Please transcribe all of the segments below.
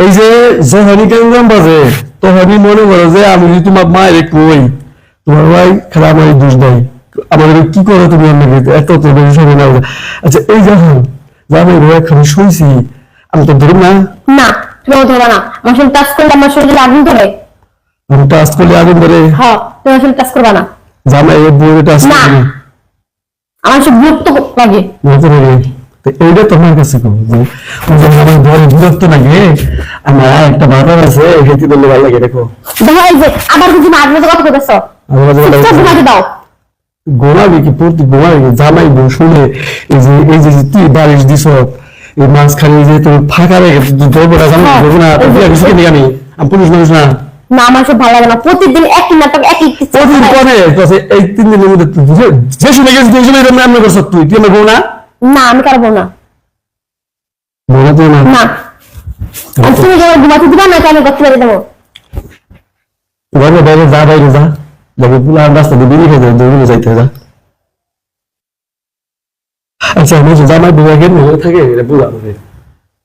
এই যে যখনই কেমন বাজে তখনই মনে করো যে আমি যদি তোমার মায়ের কই তোমার ভাই খেলা আমার দোষ দেয় আমাদের কি করো তুমি আমাকে এত তো বেশি সময় না। আচ্ছা এই যখন আমি খালি শুনছি আমি তো ধরুন না না তুমি ধরবা না আমার শরীর টাচ করলে আমার শরীরে আগুন ধরে। আমি টাচ করলে আগুন ধরে? হ্যাঁ তুমি আসলে টাচ করবা না। জামাই এই বউরে টাচ না করবে আমার সব বিরক্ত লাগে। বলতে পারি তো এইটা তোমার কাছে কম যে আমার বড় বিরক্ত লাগে আমার একটা বাবা আছে হেঁটে দিলে ভালো লাগে দেখো। দেখো এই যে আবার কিছু মাঝে মাঝে কথা বলতেছ ঘুমাতে দাও। গোলাবি কি পড়তে গোলাবি জামাই বউ শুনে এই যে তুই বারিশ দিছ এই মাঝখানে যে তুমি ফাঁকা রেখে ধরবো না জামাই ধরবো না কিছু কিনে আমি পুলিশ মানুষ না। না আমার সব ভালো লাগে না প্রতিদিন একই নাটক একই প্রতিদিন করে এই 3 দিনের মধ্যে যে শুনে গেছিস তুই শুনে রান্না করছ তুই কি আমার বউ না? না আমি কারো বউ না। বলা তো না না তুমি যখন ঘুমাতে দিবা না আমি করতে পারি দেবো। বাইরে বাইরে যা বাইরে যা দেখো পুরা রাস্তা দিয়ে বেরিয়ে যায় দৌড়ে যাইতে যা। আচ্ছা আমি জামাই বউ আগে মনে থাকে এটা বলা আমাকে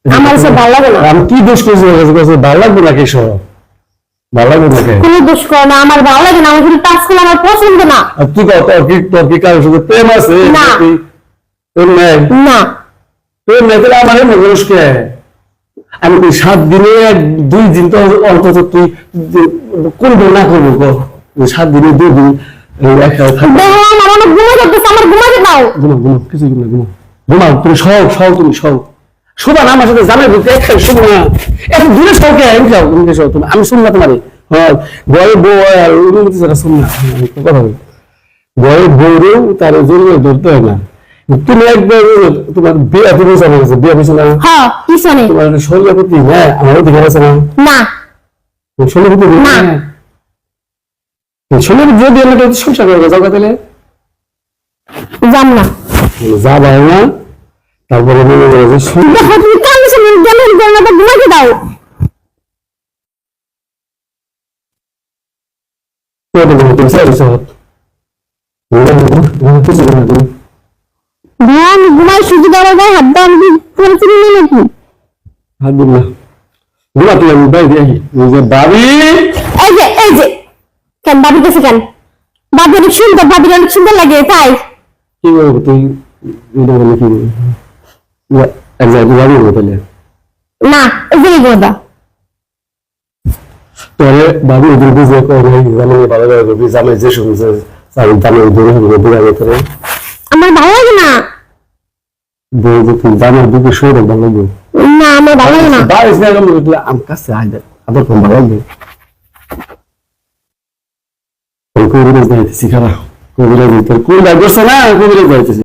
আমার সব ভালো লাগে না। আমি কি দোষ করছি ভালো লাগবে না কি সব ভালো লাগবে না কোনো দোষ করো না আমার ভালো লাগে না আমার শুধু টাচ করলে আমার পছন্দ না। আর তুই তোর কি কারোর সাথে প্রেম আছে? না প্রেম নেই না প্রেম নেই তাহলে আমার মানুষকে আমি তুই 7 দিনে 2 দিন তো অন্তত তুই করবো না করবো 7 দিনে 2 দিন একটা আমার ঘুমে যাচ্ছে আমার ঘুমাতে দাও। ঘুমাও কিছু ঘুমাও তুমি সব তুমি সব শোভা না আমার সাথে জানাই বলতে একটা শোভা না এত দূরে সবকে আমি যাও তুমি সব তুমি আমি শুনলাম তোমারে হ্যাঁ বয়ের বউ আর অনুমতি ছাড়া শুন না কথা বল বয়ের বউরেও তার জন্য ধরতে হয় না। তুমি একবার তোমার বিয়ে তুমি জানা গেছে বিয়ে হয়েছে না? হ্যাঁ কি শুনে তোমার শরীরপতি হ্যাঁ আমারও দেখে আছে না? না শরীরপতি না শরীর যদি আমাকে সংসার করে যাও তাহলে জান না যা ভাই না তারপরে মনে করে যে দেখো তুমি কানে শুনে গেলেন গলাটা ঘুমাতে দাও। আমি ঘুমাই সুযোগ দেওয়া যায় হাত দাও আমি করেছি নাকি হাত দিন না ঘুমা তুই আমি বাইরে আসি বাবি এই যে কেন বাবি কাছে কেন বাবি অনেক সুন্দর বাবির অনেক সুন্দর লাগে তাই কি বলবো তুই এটা বলে কি এক জায়গায় যাবি তাহলে না এই যে গোদা তোরে বাবু ওদের বুঝে করে জামাই ভালো লাগে করবি জামাই যে শুনছে আমি জামাই দূরে হবে দূরে করে আমার ভালো লাগে না বউ তুই জামাই দুটো শুয়ে ভালো লাগবে না আমার ভালো লাগে না বাড়িস না আমার কাছে আইদে আবার কোন ভালো লাগবে ওই কবিরাজ যাইতেছি খারাপ কবিরাজ তোর কোন লাগছে না কবিরাজ যাইতেছি